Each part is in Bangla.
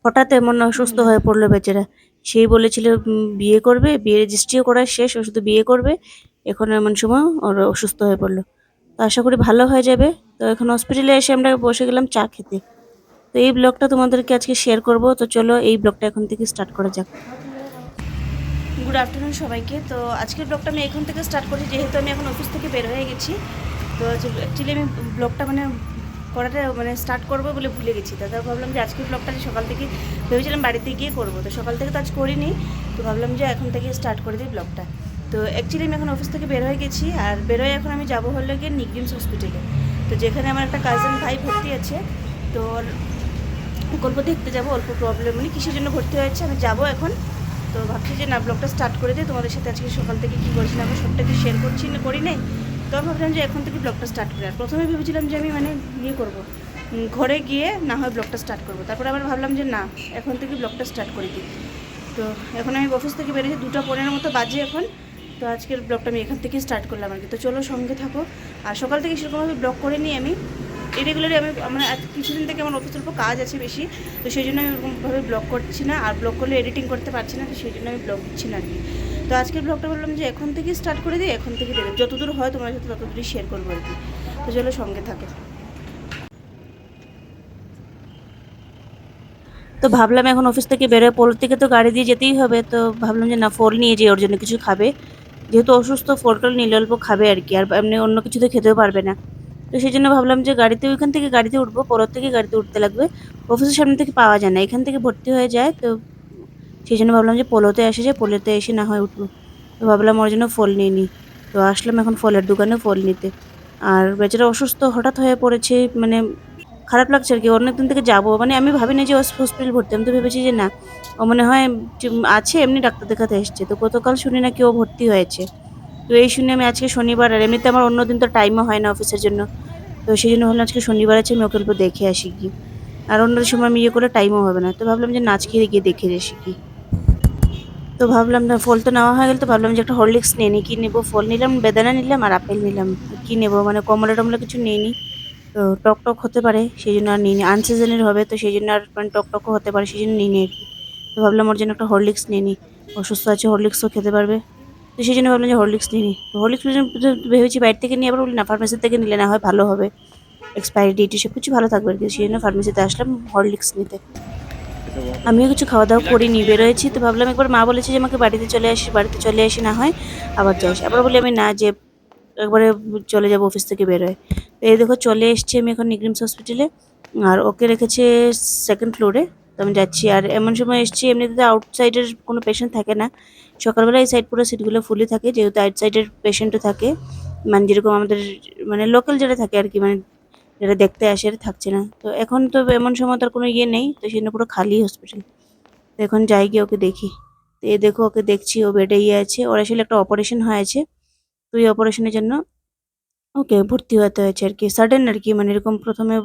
হঠাৎ এমন অসুস্থ হয়ে পড়লো বেচারা। সেই বলেছিল বিয়ে করবে, বিয়ে রেজিস্ট্রিও করা শেষ, ও শুধু বিয়ে করবে। এখন এমন সময় ওর অসুস্থ হয়ে পড়লো। তো আশা করি ভালো হয়ে যাবে। তো এখন হসপিটালে এসে আমরা বসে গেলাম চা খেতে। তো এই ব্লগটা তোমাদেরকে আজকে শেয়ার করব। তো চলো এই ব্লগটা এখন থেকে স্টার্ট করা যাক। গুড আফটারনুন সবাইকে। তো আজকের ব্লগটা আমি এখন থেকে স্টার্ট করছি, যেহেতু আমি এখন অফিস থেকে বের হয়ে গেছি। তো অ্যাকচুয়ালি আমি ব্লগটা করাটা স্টার্ট করবো বলে ভুলে গেছি। দাদা ভাবলাম যে আজকের ব্লগটা সকাল থেকে ভেবেছিলাম বাড়িতে গিয়ে করবো, তো সকাল থেকে তো আজ করিনি। তো ভাবলাম যে এখন থেকে স্টার্ট করে দিই ব্লগটা। তো অ্যাকচুয়ালি আমি এখন অফিস থেকে বের হয়ে গেছি, আর বেরোয় এখন আমি যাবো হলো গিয়ে নিগরিমস হসপিটালে। তো যেখানে আমার একটা কাজিন ভাই ভর্তি আছে। তো ওর গল্প দেখতে যাবো, অল্প প্রবলেম কিসের জন্য ভর্তি হয়েছে আমি যাবো এখন। তো ভাবছি যে না, ব্লগটা স্টার্ট করে দিই, তোমাদের সাথে আজকে সকাল থেকে কী করছি না সবটা কি শেয়ার করছি না করি নাই। তো আমি ভাবলাম যে এখন থেকে ব্লগটা স্টার্ট করি। আর প্রথমে ভেবেছিলাম যে আমি ইয়ে করবো, ঘরে গিয়ে না হয় ব্লগটা স্টার্ট করবো। তারপরে আবার ভাবলাম যে না, এখন থেকে ব্লগটা স্টার্ট করে দিই। তো এখন আমি অফিস থেকে বেরিয়েছি 2:15 মতো বাজে এখন। তো আজকের ব্লগটা আমি এখান থেকে স্টার্ট করলাম আর কি। তো চলো সঙ্গে থাকো। আর সকাল থেকে সেরকমভাবে ব্লগ করে নিই আমি রেগুলারই। আমরা কিছুদিন থেকে আমার অফিসের উপর কাজ আছে বেশি, তো সেই জন্য আমি ওরকমভাবে ব্লগ করছি না। আর ব্লগ করলে এডিটিং করতে পারছি না, তো সেই জন্য আমি ব্লগ দিচ্ছি না আর কি। তো আজকের ব্লগটা বললাম যে এখন থেকে স্টার্ট করে দিই, এখন থেকে দেবে যতদূর হয় তোমার সাথে ততদূরই শেয়ার করবো আর কি। তো চলো সঙ্গে থাকে। তো ভাবলাম এখন অফিস থেকে বেরোয়, পোলোর থেকে তো গাড়ি দিয়ে যেতেই হবে। তো ভাবলাম যে না, ফল নিয়ে যাই, ওর জন্য কিছু খাবে। যেহেতু অসুস্থ, ফল টল নিলে অল্প খাবে আর কি, আর এমনি অন্য কিছু তো খেতেও পারবে না। তো সেই জন্য ভাবলাম যে গাড়িতে, ওইখান থেকে গাড়িতে উঠবো, পোলোর থেকে গাড়িতে উঠতে লাগবে। অফিসের সামনে থেকে পাওয়া যায় না, এখান থেকে ভর্তি হয়ে যায়। তো সেই জন্য ভাবলাম যে পোলোতে এসে যায়, পোলোতে এসে না হয় উঠবো। তো ভাবলাম ওর জন্য ফল নিয়ে নিই। তো আসলাম এখন ফলের দোকানে ফল নিতে। আর বেচারা অসুস্থ হঠাৎ হয়ে পড়েছে, খারাপ লাগছে আর কি। অনেকদিন থেকে যাবো, আমি ভাবিনি যে হসপিটাল ভর্তি। আমি তো ভেবেছি যে না, ও মনে হয় যে আছে, এমনি ডাক্তার দেখাতে এসছে। তো গতকাল শুনি না কি ও ভর্তি হয়েছে। তো এই শুনে আমি আজকে শনিবার, আর এমনিতে আমার অন্যদিন তো টাইমও হয় না অফিসের জন্য। তো সেই জন্য ভাবলাম আজকে শনিবার আছে, আমি ওকে অল্প দেখে আসি কি। আর অন্য সময় আমি ইয়ে করলে টাইমও হবে না। তো ভাবলাম যে নাচ খেয়ে গিয়ে দেখে আসি কি। তো ভাবলাম না, ফল তো নেওয়া হয়ে গেল, তো ভাবলাম যে একটা হরলিক্স নিয়ে নিই। কি নেবো, ফল নিলাম, বেদানা নিলাম আর আপেল নিলাম। কি নেবো, কমলা টমলা কিছু নিয়ে নিই। তো টক টক হতে পারে, সেই জন্য আর নিই নি। আনসিজনের হবে, তো সেই জন্য আর টক টকও হতে পারে, সেই জন্য নিই নি আর কি। তো ভাবলাম ওর জন্য একটা হরলিক্স নিয়ে নিই। অসুস্থ আছে, হরলিক্সও খেতে পারবে। তো সেই জন্য ভাবলাম যে হরলিক্স নিয়ে নিই। তো হরলিক্স ভেবেছি বাইরে থেকে নিয়ে, আবার বলি না, ফার্মেসি থেকে নিলে না হয় ভালো হবে। এক্সপায়ারি ডেট সব কিছু ভালো থাকবে আর কি। সেই জন্য ফার্মেসিতে আসলাম হরলিক্স নিতে। আমিও কিছু খাওয়া দাওয়া করিনি, বেরোয়েছি। তো ভাবলাম একবার, মা বলেছে যে আমাকে বাড়িতে চলে আসি না হয়, আবার যাস। আবার বলি আমি না, যে একবারে চলে যাবো অফিস থেকে বেরোয়। তো এই দেখো চলে এসেছি আমি এখন নিগরিমস হসপিটালে। আর ওকে রেখেছে সেকেন্ড ফ্লোরে। তো আমি যাচ্ছি। আর এমন সময় এসেছি, এমনিতে তো আউটসাইডের কোনো পেশেন্ট থাকে না। সকালবেলা এই সাইড পুরো সিটগুলো ফুলই থাকে, যেহেতু আউটসাইডের পেশেন্টও থাকে। যেরকম আমাদের লোকাল যারা থাকে আর কি, যারা দেখতে আসে, এরা থাকছে না। তো এখন তো এমন সময় তার কোনো ইয়ে নেই, তো সেজন্য পুরো খালি হসপিটাল। তো এখন যাই গিয়ে ওকে দেখি। তো এই দেখো ওকে দেখছি, ও বেডে আছে। ওর আসলে একটা অপারেশন হয়েছে। তো এই অপারেশনের জন্য ওকে ভর্তি হতে হয়েছে আর কি, সাডেন আর কি। এরকম প্রথমে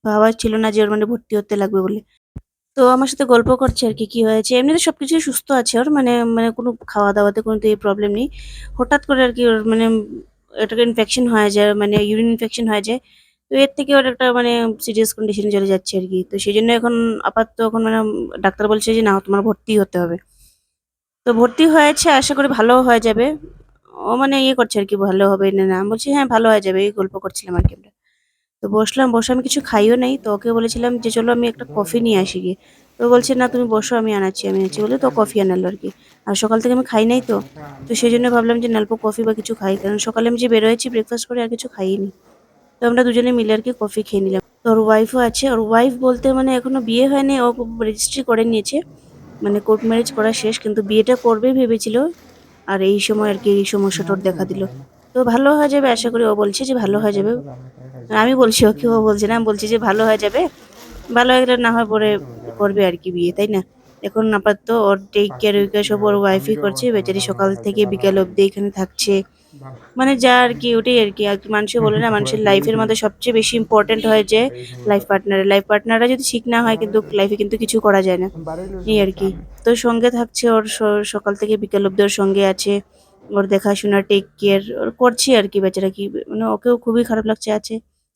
ভাবা ছিল না যে ওর ভর্তি হতে লাগবে বলে। তো আমার সাথে গল্প করছে আর কি, কি হয়েছে। এমনিতে সবকিছু সুস্থ আছে ওর, কোনো খাওয়া দাওয়াতে কোনো তো এই প্রবলেম নেই। হঠাৎ করে আর কি ওর এটাকে ইনফেকশন হয়ে যায়, ইউরিন ইনফেকশন হয়ে যায়। তো এর থেকে ওর একটা সিরিয়াস কন্ডিশনে চলে যাচ্ছে আর কি। তো সেই জন্য এখন আপাতত এখন ডাক্তার বলছে যে না, তোমার ভর্তি হতে হবে। তো ভর্তি হয়েছে, আশা করি ভালো হয়ে যাবে। ও ইয়ে করছে আর কি, ভালো হবে না না, আমি বলছি হ্যাঁ ভালো হয়ে যাবে, এই গল্প করছিলাম আর কি আমরা। তো বসলাম, বসে আমি কিছু খাইও নাই। তো ওকে বলেছিলাম যে চলো আমি একটা কফি নিয়ে আসি গিয়ে। তো বলছে না তুমি বসো, আমি আনাচ্ছি বলে তো কফি আনালো আর কি। আর সকাল থেকে আমি খাই নাই তো। তো সেই জন্য ভাবলাম যে অল্প কফি বা কিছু খাই, কারণ সকালে আমি যে বেরোয়েছি ব্রেকফাস্ট করে আর কিছু খাইনি। তো আমরা দুজনে মিলে আর কি কফি খেয়ে নিলাম। তো ওর ওয়াইফও আছে। ওর ওয়াইফ বলতে এখনো বিয়ে হয়নি, ও রেজিস্ট্রি করে নিয়েছে। কোর্ট ম্যারেজ করা শেষ, কিন্তু বিয়েটা করবে ভেবেছিল। আর এই সময় আর কি এই সমস্যাটা ওর দেখা দিল। তো ভালো হয়ে যাবে আশা করি, ও বলছে যে ভালো হয়ে যাবে। আমি বলছি, ওকে ও বলছে না, আমি বলছি যে ভালো হয়ে যাবে। ভালো হয়ে গেলে না হয় পরে করবে আর কি বিয়ে, তাই না? এখন আপাতত ওর টেক কেয়ার উইক কেয়ার সব ওর ওয়াইফই করছে। বেচারি সকাল থেকে বিকাল অবধি এখানে থাকছে। যা আর কি, ওটাই আর কি। আর কি মানুষে বলে না, মানুষের লাইফের মধ্যে সবচেয়ে বেশি ইম্পর্টেন্ট হয় যে লাইফ পার্টনাররা যদি ঠিক না হয়, কিন্তু লাইফে কিন্তু কিছু করা যায় না। এই আর কি। তো সঙ্গে থাকছে ওর, সকাল থেকে বিকাল অবধি ওর সঙ্গে আছে। ওর দেখাশোনা, টেক কেয়ার ওর করছি আর কি। বেচারা কি, ওকেও খুবই খারাপ লাগছে আছে।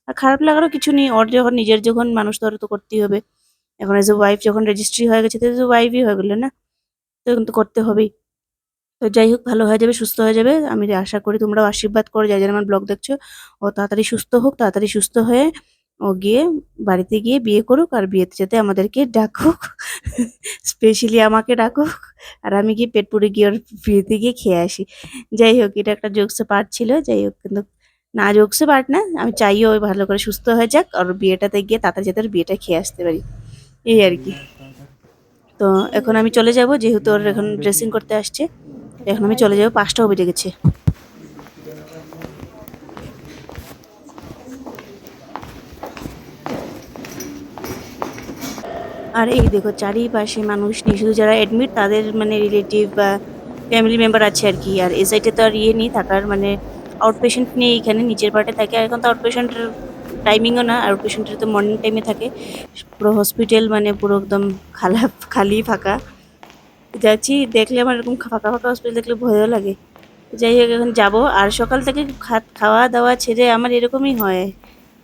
আর খারাপ লাগারও কিছু নেই, ওর যখন নিজের যখন মানুষ, তো ওর তো করতেই হবে। এখন এজ এ ওয়াইফ যখন রেজিস্ট্রি হয়ে গেছে তো এজ এ ওয়াইফই হয়ে গেলো না, তো এখন তো করতে হবেই। তো যাই হোক, ভালো হয়ে যাবে, সুস্থ হয়ে যাবে। আমি আশা করি তোমরাও আশীর্বাদ করো, যারা যারা আমার ব্লগ দেখছো, ও তাড়াতাড়ি সুস্থ হোক, তাড়াতাড়ি সুস্থ হয়ে ও গিয়ে বাড়িতে গিয়ে বিয়ে করুক, আর বিয়েতে যাতে আমাদেরকে ডাকুক, স্পেশালি আমাকে ডাকুক, আর আমি গিয়ে পেট পুড়ে গিয়ে ওর বিয়েতে গিয়ে খেয়ে আসি। যাই হোক, এটা একটা জোকসে পার্ট ছিল। যাই হোক, কিন্তু না, জোকসে পার্ট না, আমি চাইও ওই ভালো করে সুস্থ হয়ে যাক, আর ওর বিয়েটাতে গিয়ে তাড়াতাড়ি যাতে ওর বিয়েটা খেয়ে আসতে পারি, এই আর কি। তো এখন আমি চলে যাব, যেহেতু ওর এখন ড্রেসিং করতে আসছে। এখন আমি চলে যাবো, 5টাও বেজে গেছে। আর এই দেখো, চারিপাশে মানুষ নেই, শুধু যারা অ্যাডমিট তাদের মানে রিলেটিভ বা ফ্যামিলি মেম্বার আছে আর কি। আর এই সাইডে তো আর ইয়ে নেই থাকার, মানে আউট পেশেন্ট নেই এখানে, নিচের পার্টে থাকে। আর এখন তো আউট পেশেন্টের টাইমিংও না, আউট পেশেন্টের তো মর্নিং টাইমে থাকে। পুরো হসপিটাল মানে পুরো একদম খালি ফাঁকা। যাচ্ছি, দেখলে আমার এরকম ফাঁকা ফাঁকা হসপিটাল দেখলে ভয়ও লাগে। যাই হোক, এখন যাবো। আর সকাল থেকে খাওয়া দাওয়া ছেড়ে আমার এরকমই হয়,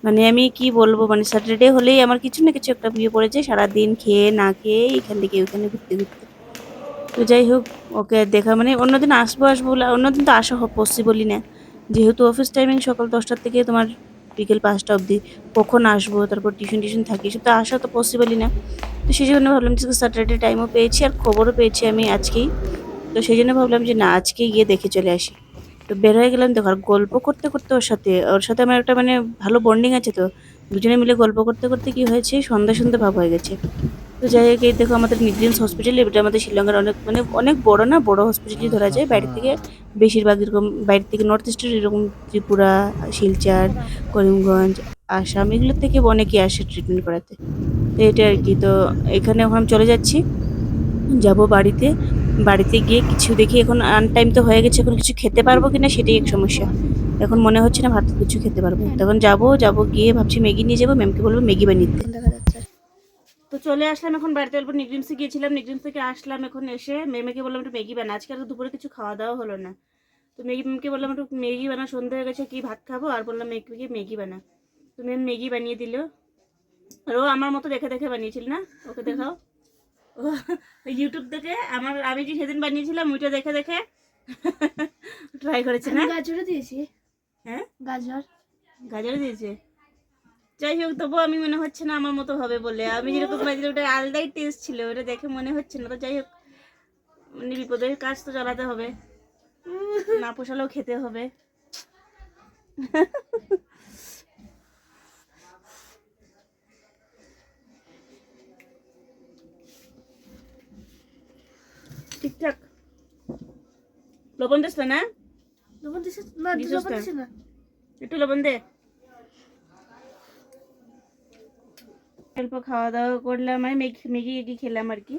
মানে আমি কি বলবো, মানে স্যাটারডে হলেই আমার কিছু না কিছু একটা বিয়ে পড়েছে, সারাদিন খেয়ে না খেয়ে এখান থেকে ওইখানে ঘুরতে ঘুরতে। তো যাই হোক, ওকে দেখা মানে অন্যদিন আসবো আসবো বলে, অন্যদিন তো আসা পসিবলই না, যেহেতু অফিস টাইমিং সকাল 10টার থেকে তোমার বিকেল 5টা অবধি। কখন আসবো, তারপর টিউশন থাকে, সে তো আসা তো পসিবলই না। তো সেই জন্য ভাবলাম যে স্যাটারডে টাইমও পেয়েছি আর খবরও পেয়েছি আমি আজকেই। তো সেই জন্য ভাবলাম যে না, আজকে গিয়ে দেখে চলে আসি। তো বের হয়ে গেলাম, দেখো আর গল্প করতে করতে ওর সাথে আমার একটা মানে ভালো বন্ডিং আছে। তো দুজনে মিলে গল্প করতে করতে কি হয়েছে, সন্ধ্যা সন্ধ্যা ভাব হয়ে গেছে। তো যাই হোক, এই দেখো আমাদের নিগরিন্স হসপিটাল, এটা আমাদের শিলংয়ের অনেক মানে অনেক বড়, না বড় হসপিটালই ধরা যায় বাইরে থেকে। বেশিরভাগ এরকম বাইরে থেকে নর্থ ইস্টের এরকম ত্রিপুরা, শিলচর, করিমগঞ্জ, আসাম এগুলোর থেকে অনেকেই আসে ট্রিটমেন্ট করাতে। তো এটা আর কি। তো এখানে এখন আমি চলে যাচ্ছি, যাব বাড়িতে। বাড়িতে গিয়ে কিছু দেখি, এখন আনটাইম তো হয়ে গেছে, এখন কিছু খেতে পারবো কিনা সেটাই এক সমস্যা। এখন মনে হচ্ছে না ভাত কিছু খেতে পারবো, তখন যাব গিয়ে ভাবছি ম্যাগি নিয়ে যাবো, ম্যামকে বলবো ম্যাগি বানিয়ে দিতে। দেখা যাচ্ছে। তো চলে আসলাম এখন বাড়িতে, অল্প নিগরিমসে গিয়েছিলাম, নিগরিমস থেকে আসলাম, এখন এসে মেয়েকে বললাম একটু ম্যাগি বানা, আজকে আর দুপুরে কিছু খাওয়া দাওয়া হলো না। তো ম্যামকে বললাম একটু ম্যাগি বানা, সন্ধ্যা হয়ে গেছে, কি ভাত খাবো, আর বললাম মেয়েকে ম্যাগি বানা। তো ম্যাম ম্যাগি বানিয়ে দিল, আর ও আমার মতো দেখে দেখে বানিয়েছিল না, ওকে দেখাও। ও ইউটিউব থেকে আমি যে সেদিন বানিয়েছিলাম ওইটা দেখে দেখে ট্রাই করেছে না। গাজরও দিয়েছি। হ্যাঁ, গাজর দিয়েছে। যাই হোক, তবু আমি মনে হচ্ছে না আমার মতো হবে বলে, আমি যেরকম বানিয়েছি ওটা আলাদাই টেস্ট ছিল, ওটা দেখে মনে হচ্ছে না। তো যাই হোক, মানে বিপদের কাজ তো চালাতে হবে, না পোষালেও খেতে হবে। ঠিকঠাক লবণ দিস না? লবণ দিস না? একটু লবণ দে। অল্প খাওয়া দাওয়া করলাম, আমি ম্যাগি খেলাম আর কি।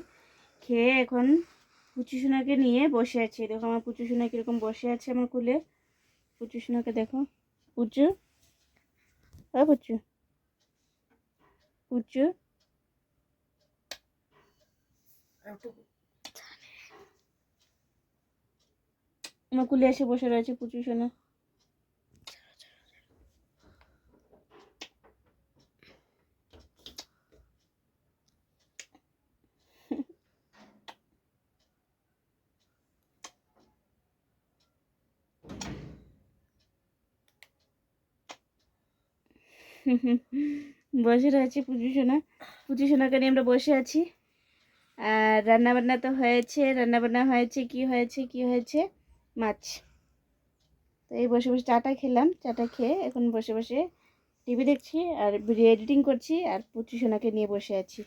খেয়ে এখন পুচু সোনাকে নিয়ে বসে আছি। দেখো আমার পুচু সোনা কিরকম বসে আছে আমার কোলে। পুচু সোনাকে দেখো, পুচু, পুচু, পুচু, আমার কোলে এসে বসে রয়েছে পুচু সোনা। বসে রয়েছে পুচু সোনা। পুচু সোনাকে নিয়ে আমরা বসে আছি। আর রান্নাবান্না তো হয়েছে, রান্নাবান্না হয়েছে, কি হয়েছে, মাছ। তো এই বসে বসে চাটা খেলাম, চাটা খেয়ে এখন বসে বসে টিভি দেখছি আর ভিডিও এডিটিং করছি, আর পুচু সোনাকে নিয়ে বসে আছি।